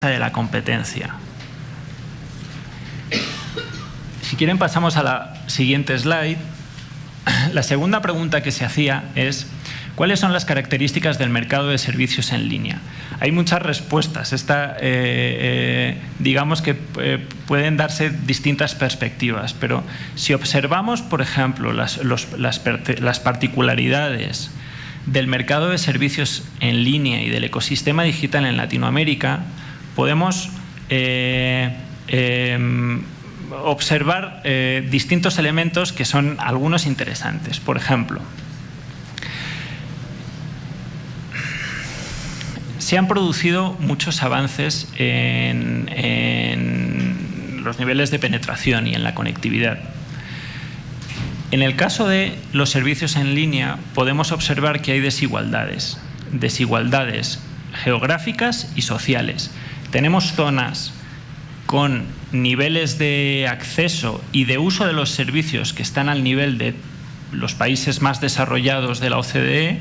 de la competencia. Si quieren pasamos a la siguiente slide. La segunda pregunta que se hacía es ¿cuáles son las características del mercado de servicios en línea? Hay muchas respuestas. Digamos que pueden darse distintas perspectivas, pero si observamos, por ejemplo, las particularidades del mercado de servicios en línea y del ecosistema digital en Latinoamérica, podemos observar distintos elementos que son algunos interesantes. Por ejemplo, se han producido muchos avances en los niveles de penetración y en la conectividad. En el caso de los servicios en línea podemos observar que hay desigualdades geográficas y sociales. Tenemos zonas con niveles de acceso y de uso de los servicios que están al nivel de los países más desarrollados de la OCDE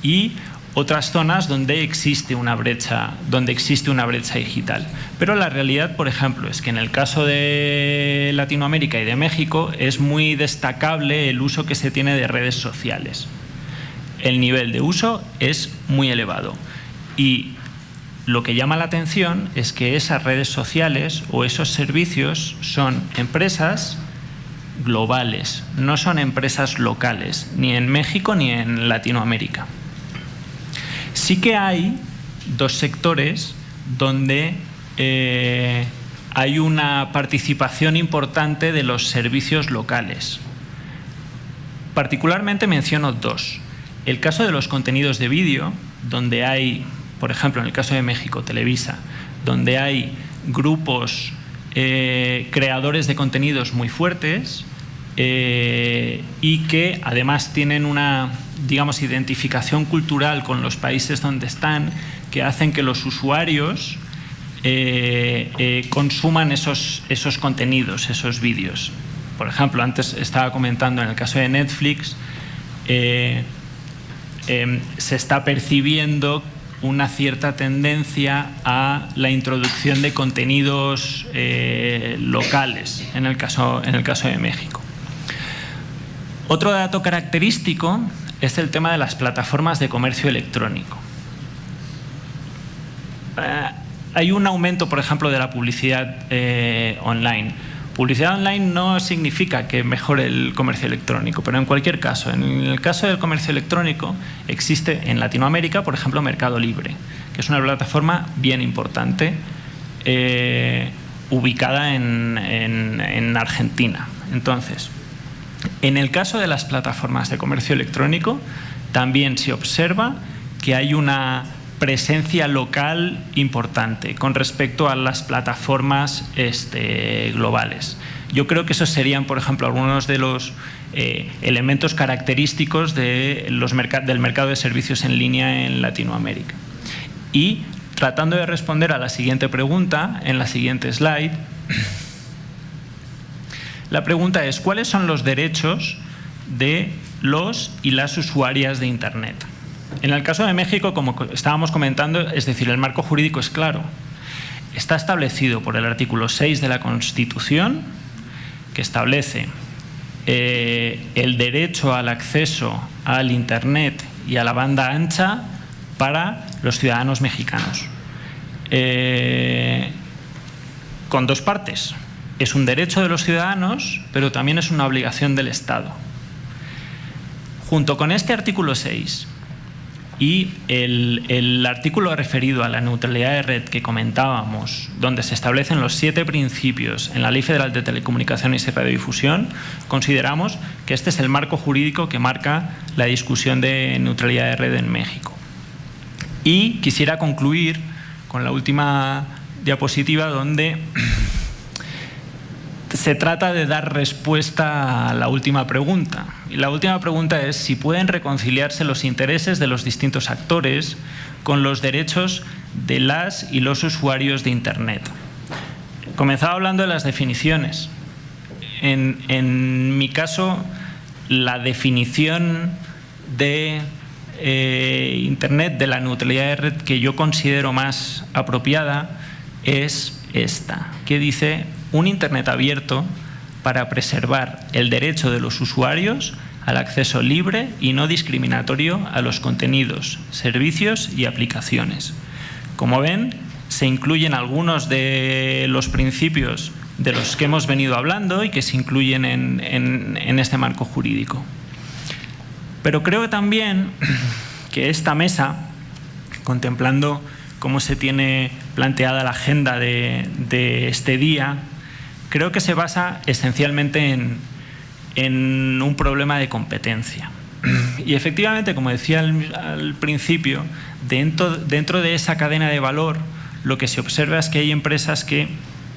y otras zonas donde existe una brecha digital. Pero la realidad, por ejemplo, es que en el caso de Latinoamérica y de México es muy destacable el uso que se tiene de redes sociales. El nivel de uso es muy elevado y lo que llama la atención es que esas redes sociales o esos servicios son empresas globales, no son empresas locales, ni en México ni en Latinoamérica. Sí que hay dos sectores donde hay una participación importante de los servicios locales. Particularmente menciono dos. El caso de los contenidos de vídeo, donde hay, por ejemplo, en el caso de México, Televisa, donde hay grupos creadores de contenidos muy fuertes y que además tienen una, digamos, identificación cultural con los países donde están, que hacen que los usuarios consuman esos contenidos, esos vídeos. Por ejemplo, antes estaba comentando en el caso de Netflix, se está percibiendo una cierta tendencia a la introducción de contenidos locales en el caso de México. Otro dato característico es el tema de las plataformas de comercio electrónico. Hay un aumento, por ejemplo, de la publicidad online. Publicidad online no significa que mejore el comercio electrónico, pero en cualquier caso, en el caso del comercio electrónico, existe en Latinoamérica, por ejemplo, Mercado Libre, que es una plataforma bien importante, ubicada en Argentina. Entonces, en el caso de las plataformas de comercio electrónico, también se observa que hay una presencia local importante con respecto a las plataformas globales. Yo creo que esos serían, por ejemplo, algunos de los elementos característicos del mercado de servicios en línea en Latinoamérica. Y tratando de responder a la siguiente pregunta, en la siguiente slide, la pregunta es ¿cuáles son los derechos de los y las usuarias de Internet? En el caso de México, como estábamos comentando, es decir, el marco jurídico es claro. Está establecido por el artículo 6 de la Constitución, que establece el derecho al acceso al Internet y a la banda ancha para los ciudadanos mexicanos. Con dos partes. Es un derecho de los ciudadanos, pero también es una obligación del Estado. Junto con este artículo 6 y el artículo referido a la neutralidad de red que comentábamos, donde se establecen los 7 principios en la Ley Federal de Telecomunicaciones y Radiodifusión, consideramos que este es el marco jurídico que marca la discusión de neutralidad de red en México. Y quisiera concluir con la última diapositiva, donde se trata de dar respuesta a la última pregunta. Y la última pregunta es si pueden reconciliarse los intereses de los distintos actores con los derechos de las y los usuarios de Internet. Comenzaba hablando de las definiciones. En mi caso, la definición de Internet, de la neutralidad de red que yo considero más apropiada, es esta, que dice: un Internet abierto para preservar el derecho de los usuarios al acceso libre y no discriminatorio a los contenidos, servicios y aplicaciones. Como ven, se incluyen algunos de los principios de los que hemos venido hablando y que se incluyen en este marco jurídico. Pero creo también que esta mesa, contemplando cómo se tiene planteada la agenda de este día, creo que se basa esencialmente en un problema de competencia. Y efectivamente, como decía al principio, dentro de esa cadena de valor, lo que se observa es que hay empresas que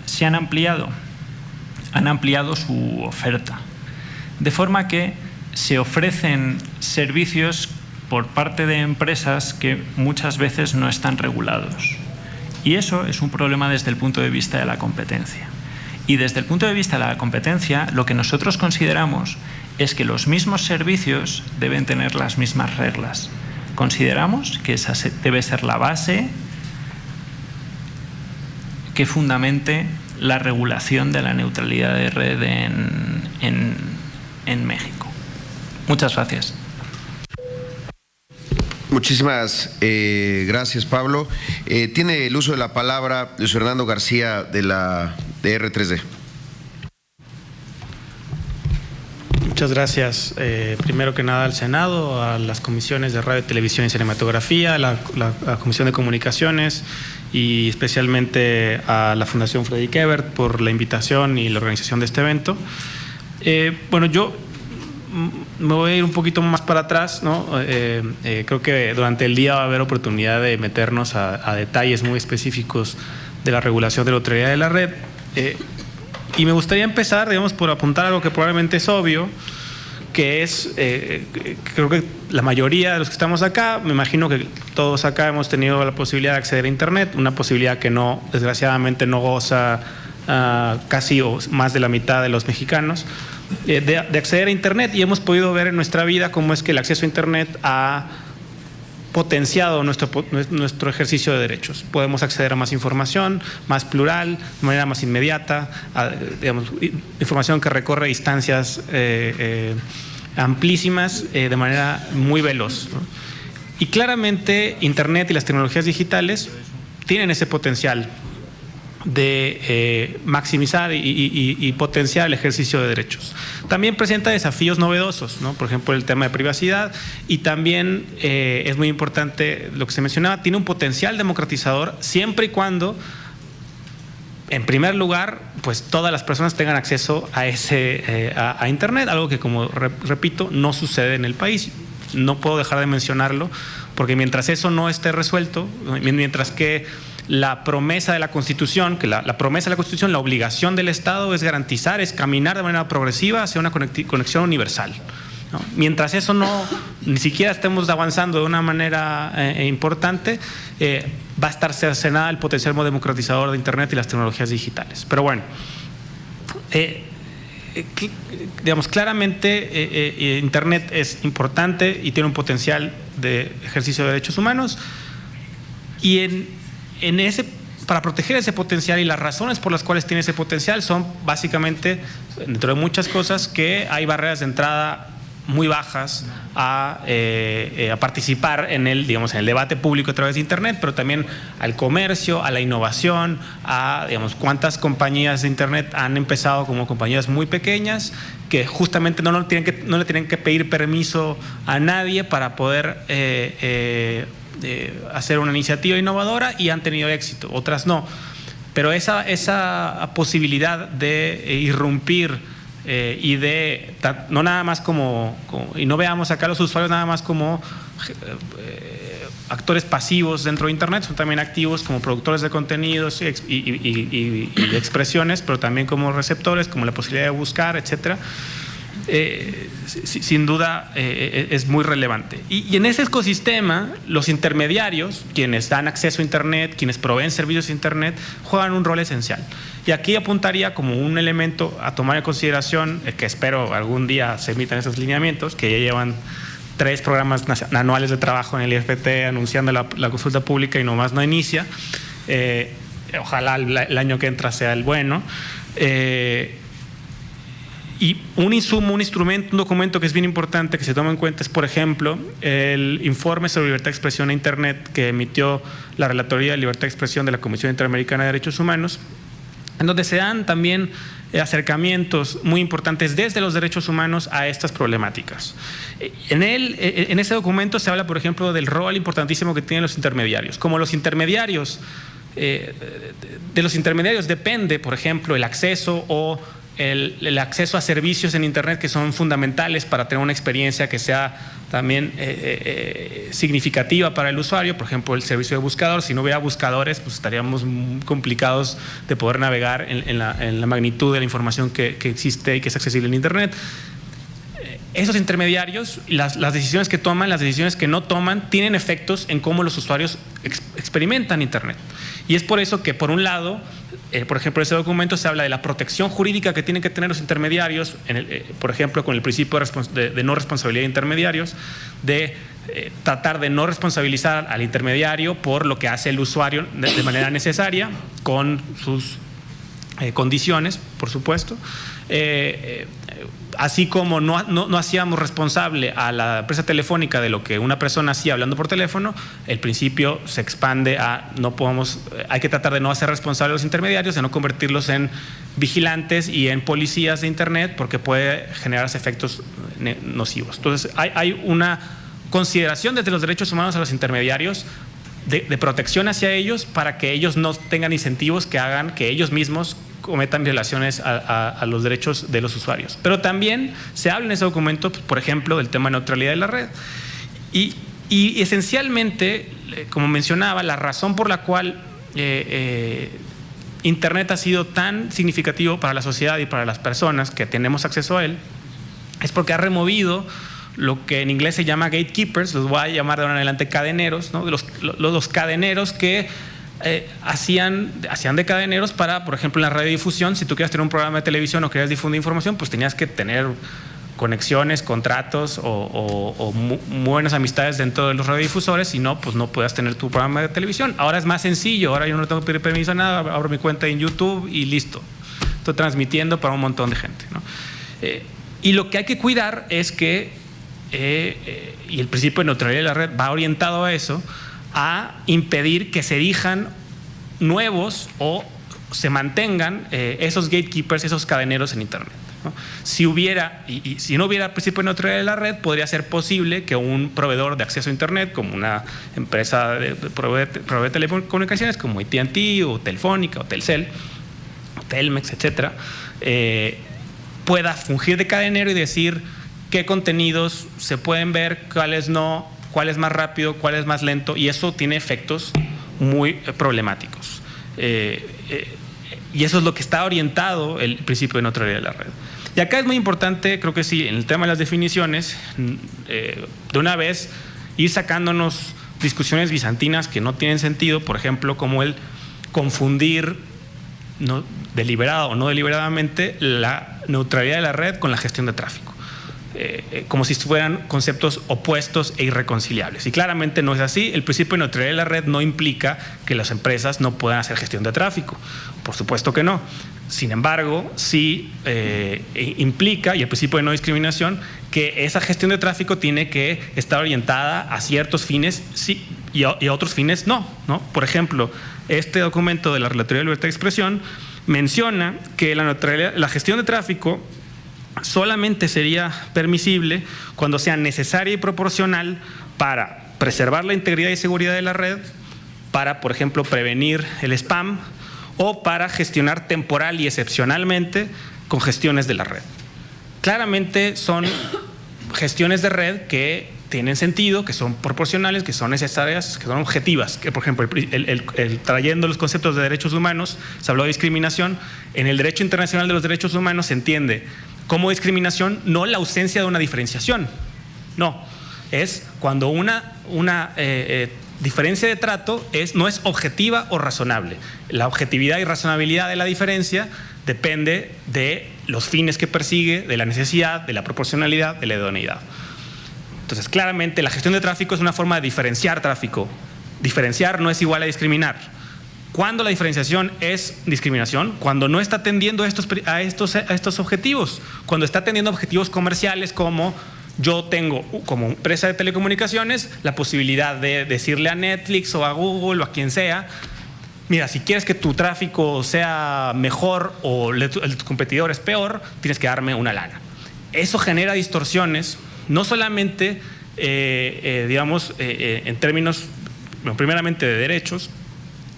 se han ampliado su oferta, de forma que se ofrecen servicios por parte de empresas que muchas veces no están regulados. Y eso es un problema desde el punto de vista de la competencia. Y desde el punto de vista de la competencia, lo que nosotros consideramos es que los mismos servicios deben tener las mismas reglas. Consideramos que esa debe ser la base que fundamente la regulación de la neutralidad de red en México. Muchas gracias. Muchísimas gracias, Pablo. Tiene el uso de la palabra Luis Fernando García de R3D. Muchas gracias. Primero que nada al Senado, a las comisiones de Radio, Televisión y Cinematografía, a la Comisión de Comunicaciones y especialmente a la Fundación Frederick Ebert por la invitación y la organización de este evento. Bueno, yo me voy a ir un poquito más para atrás, ¿no? Creo que durante el día va a haber oportunidad de meternos a detalles muy específicos de la regulación de la neutralidad de la red. Y me gustaría empezar, digamos, por apuntar algo que probablemente es obvio, que es, creo que la mayoría de los que estamos acá, me imagino que todos acá hemos tenido la posibilidad de acceder a Internet, una posibilidad que no, desgraciadamente no goza casi o más de la mitad de los mexicanos, de acceder a Internet, y hemos podido ver en nuestra vida cómo es que el acceso a Internet ha potenciado nuestro ejercicio de derechos. Podemos acceder a más información, más plural, de manera más inmediata, digamos, información que recorre distancias amplísimas de manera muy veloz, ¿no? Y claramente Internet y las tecnologías digitales tienen ese potencial de maximizar y potenciar el ejercicio de derechos. También presenta desafíos novedosos, ¿no? Por ejemplo, el tema de privacidad, y también es muy importante lo que se mencionaba, tiene un potencial democratizador siempre y cuando, en primer lugar, pues todas las personas tengan acceso a Internet, algo que, como repito, no sucede en el país. No puedo dejar de mencionarlo, porque mientras eso no esté resuelto, mientras que la promesa de la Constitución, la obligación del Estado es garantizar, es caminar de manera progresiva hacia una conexión universal, ¿no? Mientras eso ni siquiera estemos avanzando de una manera importante, va a estar cercenada el potencial democratizador de Internet y las tecnologías digitales. Pero bueno, digamos, claramente Internet es importante y tiene un potencial de ejercicio de derechos humanos, y para proteger ese potencial, y las razones por las cuales tiene ese potencial son básicamente, dentro de muchas cosas, que hay barreras de entrada muy bajas a participar en el debate público a través de Internet, pero también al comercio, a la innovación, digamos, cuántas compañías de Internet han empezado como compañías muy pequeñas que justamente no le tienen que pedir permiso a nadie para poder hacer una iniciativa innovadora, y han tenido éxito, otras no. Pero esa posibilidad de irrumpir y de no nada más y no veamos acá a los usuarios nada más como actores pasivos dentro de Internet, son también activos como productores de contenidos y de expresiones, pero también como receptores, como la posibilidad de buscar, etcétera. Sin duda es muy relevante. Y en ese ecosistema, los intermediarios, quienes dan acceso a Internet, quienes proveen servicios de Internet, juegan un rol esencial. Y aquí apuntaría como un elemento a tomar en consideración, que espero algún día se emitan esos lineamientos, que ya llevan 3 programas anuales de trabajo en el IFT anunciando la consulta pública y nomás no inicia. ojalá el año que entra sea el bueno. Y un instrumento, un documento que es bien importante que se toma en cuenta es, por ejemplo, el informe sobre libertad de expresión e Internet que emitió la Relatoría de Libertad de Expresión de la Comisión Interamericana de Derechos Humanos, en donde se dan también acercamientos muy importantes desde los derechos humanos a estas problemáticas. En ese documento se habla, por ejemplo, del rol importantísimo que tienen los intermediarios. Como los intermediarios, de los intermediarios depende, por ejemplo, el acceso o el acceso a servicios en Internet que son fundamentales para tener una experiencia que sea también significativa para el usuario. Por ejemplo, el servicio de buscador. Si no hubiera buscadores, pues estaríamos muy complicados de poder navegar en la magnitud de la información que existe y que es accesible en Internet. Esos intermediarios, las decisiones que toman, las decisiones que no toman, tienen efectos en cómo los usuarios experimentan Internet. Y es por eso que, por un lado, por ejemplo, en ese documento se habla de la protección jurídica que tienen que tener los intermediarios, por ejemplo, con el principio de no responsabilidad de intermediarios, de tratar de no responsabilizar al intermediario por lo que hace el usuario de manera necesaria, con sus condiciones, por supuesto. Así como no hacíamos responsable a la empresa telefónica de lo que una persona hacía hablando por teléfono, el principio se expande a hay que tratar de no hacer responsable a los intermediarios, de no convertirlos en vigilantes y en policías de Internet, porque puede generarse efectos nocivos. Entonces, hay una consideración desde los derechos humanos a los intermediarios de protección hacia ellos, para que ellos no tengan incentivos que hagan que ellos mismos cometan violaciones a los derechos de los usuarios. Pero también se habla en ese documento, por ejemplo, del tema de neutralidad de la red. Y esencialmente, como mencionaba, la razón por la cual Internet ha sido tan significativo para la sociedad y para las personas que tenemos acceso a él es porque ha removido lo que en inglés se llama gatekeepers, los voy a llamar de ahora en adelante cadeneros, ¿no? Los cadeneros que hacían de cadeneros para, por ejemplo, en la radiodifusión. Si tú querías tener un programa de televisión o querías difundir información, pues tenías que tener conexiones, contratos o buenas amistades dentro de los radiodifusores, si no, pues no puedas tener tu programa de televisión. Ahora es más sencillo, ahora yo no tengo que pedir permiso a nada, abro mi cuenta en YouTube y listo. Estoy transmitiendo para un montón de gente, ¿no? Y lo que hay que cuidar es que, y el principio de neutralidad de la red va orientado a eso, a impedir que se erijan nuevos o se mantengan esos gatekeepers, esos cadeneros en Internet, ¿no? Si no hubiera principio de neutralidad de la red, podría ser posible que un proveedor de acceso a Internet, como una empresa de proveedor de telecomunicaciones como AT&T o Telefónica o Telcel, o Telmex, etcétera, pueda fungir de cadenero y decir qué contenidos se pueden ver, cuáles no, cuál es más rápido, cuál es más lento, y eso tiene efectos muy problemáticos. Y eso es lo que está orientado el principio de neutralidad de la red. Y acá es muy importante, creo que sí, en el tema de las definiciones, de una vez ir sacándonos discusiones bizantinas que no tienen sentido, por ejemplo, como el confundir, ¿no?, deliberado o no deliberadamente, la neutralidad de la red con la gestión de tráfico. Como si fueran conceptos opuestos e irreconciliables. Y claramente no es así. El principio de neutralidad de la red no implica que las empresas no puedan hacer gestión de tráfico. Por supuesto que no. Sin embargo, sí implica, y el principio de no discriminación, que esa gestión de tráfico tiene que estar orientada a ciertos fines sí, y a otros fines no. Por ejemplo, este documento de la Relatoría de Libertad de Expresión menciona que la gestión de tráfico solamente sería permisible cuando sea necesaria y proporcional para preservar la integridad y seguridad de la red, para, por ejemplo, prevenir el spam o para gestionar temporal y excepcionalmente congestiones de la red. Claramente son gestiones de red que tienen sentido, que son proporcionales, que son necesarias, que son objetivas. Que, por ejemplo, trayendo los conceptos de derechos humanos, se habló de discriminación. En el derecho internacional de los derechos humanos se entiende como discriminación no la ausencia de una diferenciación. No, es cuando una diferencia de trato no es objetiva o razonable. La objetividad y razonabilidad de la diferencia depende de los fines que persigue, de la necesidad, de la proporcionalidad, de la idoneidad. Entonces, claramente, la gestión de tráfico es una forma de diferenciar tráfico. Diferenciar no es igual a discriminar. Cuando la diferenciación es discriminación, cuando no está atendiendo a estos objetivos, cuando está atendiendo objetivos comerciales como yo tengo como empresa de telecomunicaciones la posibilidad de decirle a Netflix o a Google o a quien sea, mira, si quieres que tu tráfico sea mejor o el de tu competidor es peor, tienes que darme una lana. Eso genera distorsiones, no solamente, en términos, primeramente de derechos,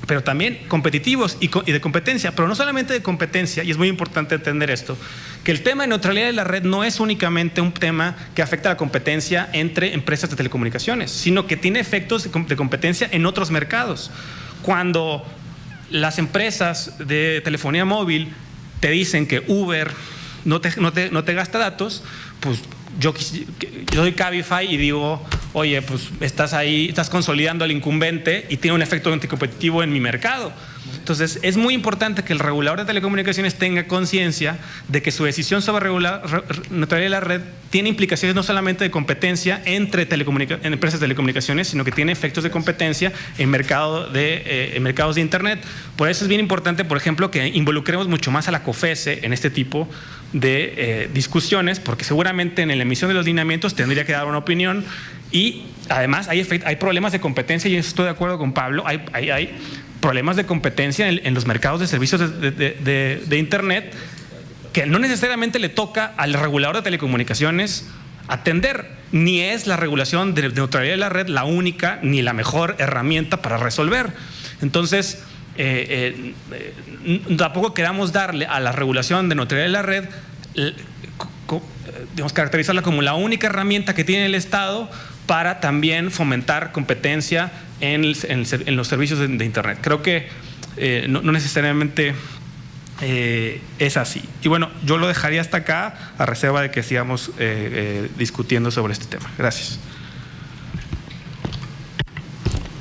pero también competitivos y de competencia, pero no solamente de competencia, y es muy importante entender esto, que el tema de neutralidad de la red no es únicamente un tema que afecta a la competencia entre empresas de telecomunicaciones, sino que tiene efectos de competencia en otros mercados. Cuando las empresas de telefonía móvil te dicen que Uber no te gasta datos, pues yo soy Cabify y digo, oye, pues estás ahí, estás consolidando al incumbente y tiene un efecto anticompetitivo en mi mercado. Entonces, es muy importante que el regulador de telecomunicaciones tenga conciencia de que su decisión sobre regular neutralidad de la red tiene implicaciones no solamente de competencia entre empresas de telecomunicaciones, sino que tiene efectos de competencia en mercados de Internet. Por eso es bien importante, por ejemplo, que involucremos mucho más a la COFECE en este tipo de discusiones, porque seguramente en la emisión de los lineamientos tendría que dar una opinión. Y además hay problemas de competencia, y estoy de acuerdo con Pablo, hay problemas de competencia en los mercados de servicios de Internet que no necesariamente le toca al regulador de telecomunicaciones atender, ni es la regulación de neutralidad de la red la única ni la mejor herramienta para resolver. Entonces, tampoco queramos darle a la regulación de neutralidad de la red, caracterizarla como la única herramienta que tiene el Estado para también fomentar competencia en los servicios de Internet. Creo que no necesariamente es así. Y bueno, yo lo dejaría hasta acá a reserva de que sigamos discutiendo sobre este tema. Gracias.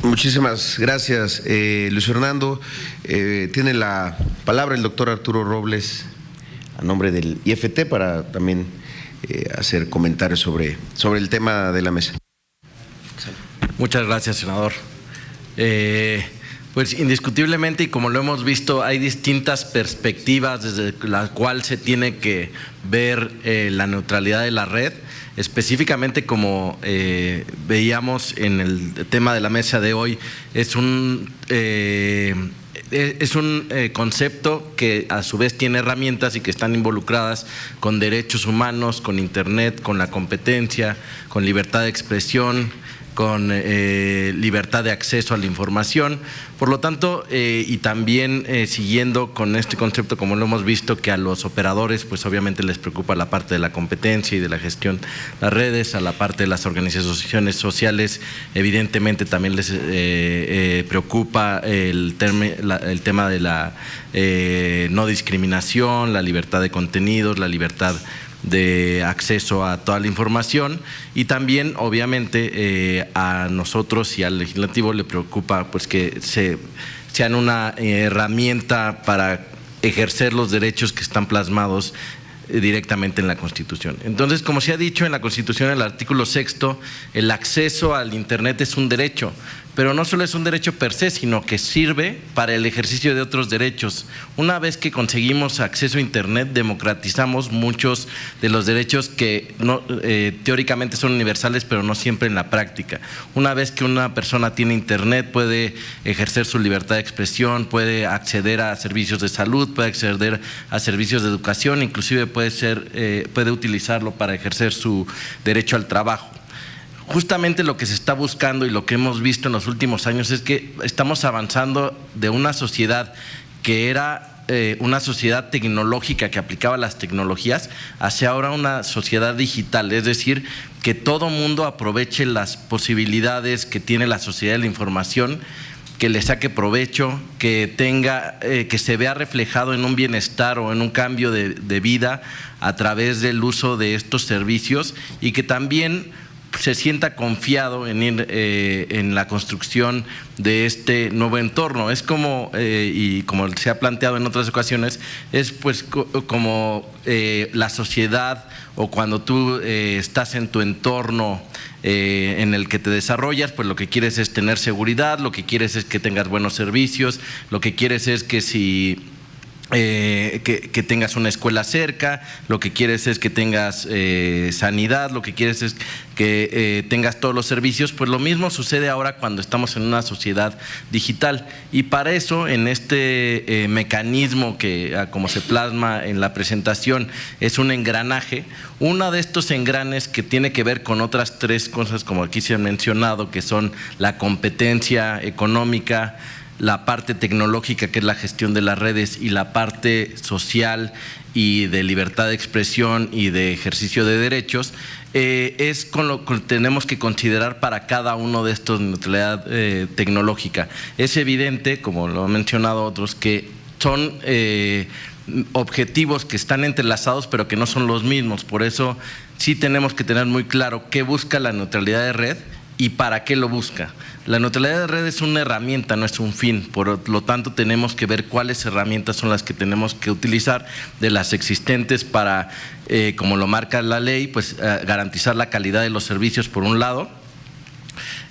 Muchísimas gracias, Luis Fernando. Tiene la palabra el doctor Arturo Robles a nombre del IFT para también hacer comentarios sobre el tema de la mesa. Muchas gracias, senador. Pues indiscutiblemente, y como lo hemos visto, hay distintas perspectivas desde la cual se tiene que ver la neutralidad de la red. Específicamente, como veíamos en el tema de la mesa de hoy, es un concepto que a su vez tiene herramientas y que están involucradas con derechos humanos, con Internet, con la competencia, con libertad de expresión, con libertad de acceso a la información. Por lo tanto, y también siguiendo con este concepto, como lo hemos visto, que a los operadores pues obviamente les preocupa la parte de la competencia y de la gestión de las redes, a la parte de las organizaciones sociales evidentemente también les preocupa el tema de la no discriminación, la libertad de contenidos, la libertad de acceso a toda la información, y también obviamente a nosotros y al legislativo le preocupa pues que sean una herramienta para ejercer los derechos que están plasmados directamente en la Constitución. Entonces, como se ha dicho en la Constitución, en el artículo 6º, el acceso al Internet es un derecho, pero no solo es un derecho per se, sino que sirve para el ejercicio de otros derechos. Una vez que conseguimos acceso a Internet, democratizamos muchos de los derechos que teóricamente son universales, pero no siempre en la práctica. Una vez que una persona tiene Internet, puede ejercer su libertad de expresión, puede acceder a servicios de salud, puede acceder a servicios de educación, inclusive puede utilizarlo para ejercer su derecho al trabajo. Justamente lo que se está buscando y lo que hemos visto en los últimos años es que estamos avanzando de una sociedad que era una sociedad tecnológica que aplicaba las tecnologías hacia ahora una sociedad digital, es decir, que todo mundo aproveche las posibilidades que tiene la sociedad de la información, que le saque provecho, que se vea reflejado en un bienestar o en un cambio de vida a través del uso de estos servicios, y que también se sienta confiado en ir en la construcción de este nuevo entorno. Es como, y como se ha planteado en otras ocasiones, es pues como la sociedad o cuando tú estás en tu entorno en el que te desarrollas, pues lo que quieres es tener seguridad, lo que quieres es que tengas buenos servicios, lo que quieres es que si que tengas una escuela cerca, lo que quieres es que tengas sanidad, lo que quieres es que tengas todos los servicios. Pues lo mismo sucede ahora cuando estamos en una sociedad digital, y para eso en este mecanismo que como se plasma en la presentación es un engranaje. Uno de estos engranes que tiene que ver con otras tres cosas como aquí se han mencionado, que son la competencia económica, la parte tecnológica, que es la gestión de las redes, y la parte social y de libertad de expresión y de ejercicio de derechos, es con lo que tenemos que considerar para cada uno de estos neutralidad tecnológica. Es evidente, como lo han mencionado otros, que son objetivos que están entrelazados pero que no son los mismos. Por eso sí tenemos que tener muy claro qué busca la neutralidad de red y para qué lo busca. La neutralidad de red es una herramienta, no es un fin. Por lo tanto, tenemos que ver cuáles herramientas son las que tenemos que utilizar de las existentes para, como lo marca la ley, pues garantizar la calidad de los servicios por un lado,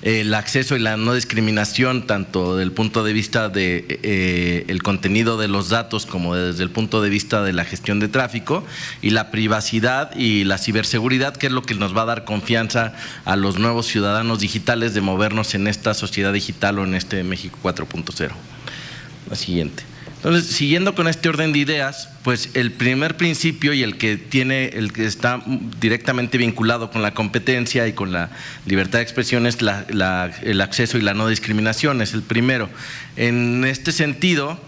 el acceso y la no discriminación tanto desde el punto de vista de el contenido de los datos como desde el punto de vista de la gestión de tráfico, y la privacidad y la ciberseguridad, que es lo que nos va a dar confianza a los nuevos ciudadanos digitales de movernos en esta sociedad digital o en este México 4.0. La siguiente. Entonces, siguiendo con este orden de ideas, pues el primer principio y el que está directamente vinculado con la competencia y con la libertad de expresión es el acceso y la no discriminación, es el primero. En este sentido,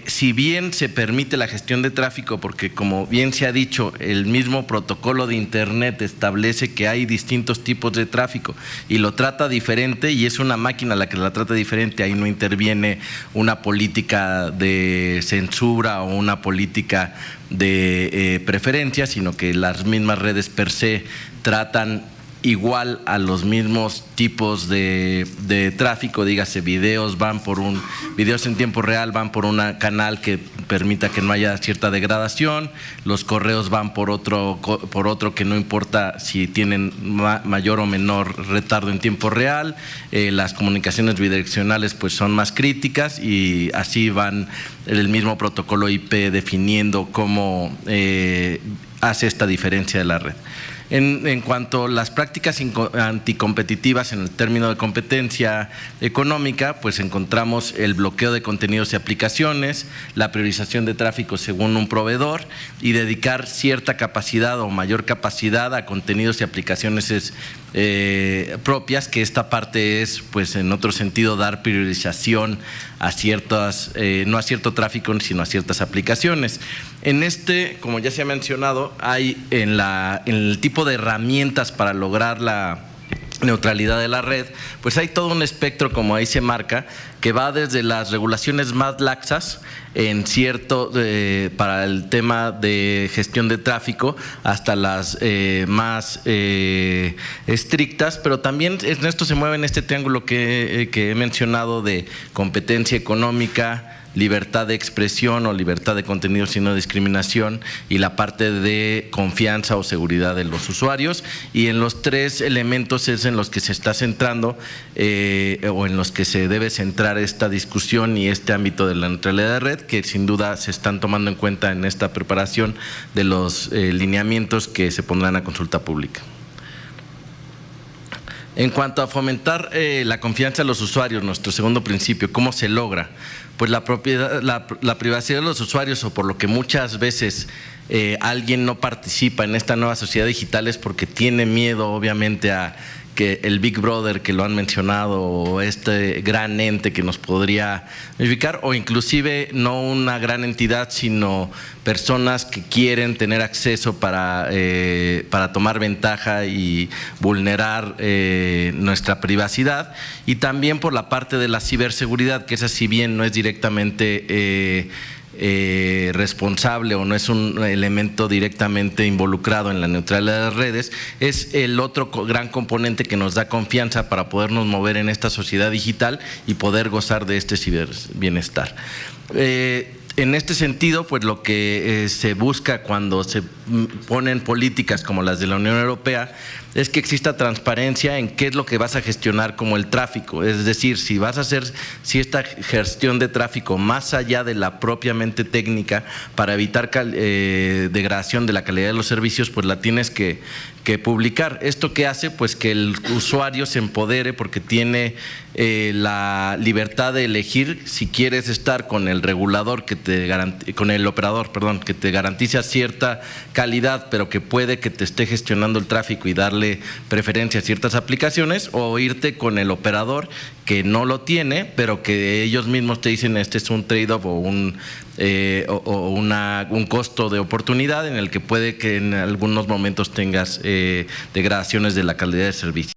si bien se permite la gestión de tráfico, porque como bien se ha dicho, el mismo protocolo de Internet establece que hay distintos tipos de tráfico y lo trata diferente, y es una máquina la que la trata diferente, ahí no interviene una política de censura o una política de preferencia, sino que las mismas redes per se tratan igual a los mismos tipos de tráfico. Dígase, videos en tiempo real van por un canal que permita que no haya cierta degradación, los correos van por otro que no importa si tienen mayor o menor retardo en tiempo real, las comunicaciones bidireccionales pues son más críticas, y así van el mismo protocolo IP definiendo cómo hace esta diferencia de la red. En cuanto a las prácticas anticompetitivas en el término de competencia económica, pues encontramos el bloqueo de contenidos y aplicaciones, la priorización de tráfico según un proveedor y dedicar cierta capacidad o mayor capacidad a contenidos y aplicaciones propias, que esta parte es, pues en otro sentido, dar priorización a ciertas, no a cierto tráfico, sino a ciertas aplicaciones. En como ya se ha mencionado, hay en el tipo de herramientas para lograr la neutralidad de la red, pues hay todo un espectro, como ahí se marca, que va desde las regulaciones más laxas para el tema de gestión de tráfico hasta las más estrictas, pero también en esto se mueve en este triángulo que he mencionado de competencia económica, libertad de expresión o libertad de contenidos y no discriminación, y la parte de confianza o seguridad de los usuarios. Y en los tres elementos es en los que se está centrando o en los que se debe centrar esta discusión y este ámbito de la neutralidad de red, que sin duda se están tomando en cuenta en esta preparación de los lineamientos que se pondrán a consulta pública. En cuanto a fomentar la confianza de los usuarios, nuestro segundo principio, ¿cómo se logra? Pues la privacidad de los usuarios, o por lo que muchas veces alguien no participa en esta nueva sociedad digital, es porque tiene miedo, obviamente, a que el Big Brother, que lo han mencionado, o este gran ente que nos podría verificar, o inclusive no una gran entidad, sino personas que quieren tener acceso para tomar ventaja y vulnerar nuestra privacidad. Y también por la parte de la ciberseguridad, que esa, si bien no es directamente responsable o no es un elemento directamente involucrado en la neutralidad de las redes, es el otro gran componente que nos da confianza para podernos mover en esta sociedad digital y poder gozar de este ciberbienestar. En este sentido, pues lo que se busca cuando se ponen políticas como las de la Unión Europea es que exista transparencia en qué es lo que vas a gestionar como el tráfico. Es decir, si vas a hacer esta gestión de tráfico más allá de la propiamente técnica para evitar degradación de la calidad de los servicios, pues la tienes que publicar. ¿Esto qué hace? Pues que el usuario se empodere porque tiene la libertad de elegir si quieres estar con el regulador con el operador, perdón, que te garantiza cierta calidad, pero que puede que te esté gestionando el tráfico y darle preferencia a ciertas aplicaciones, o irte con el operador que no lo tiene, pero que ellos mismos te dicen este es un trade-off o un costo de oportunidad en el que puede que en algunos momentos tengas degradaciones de la calidad de servicio.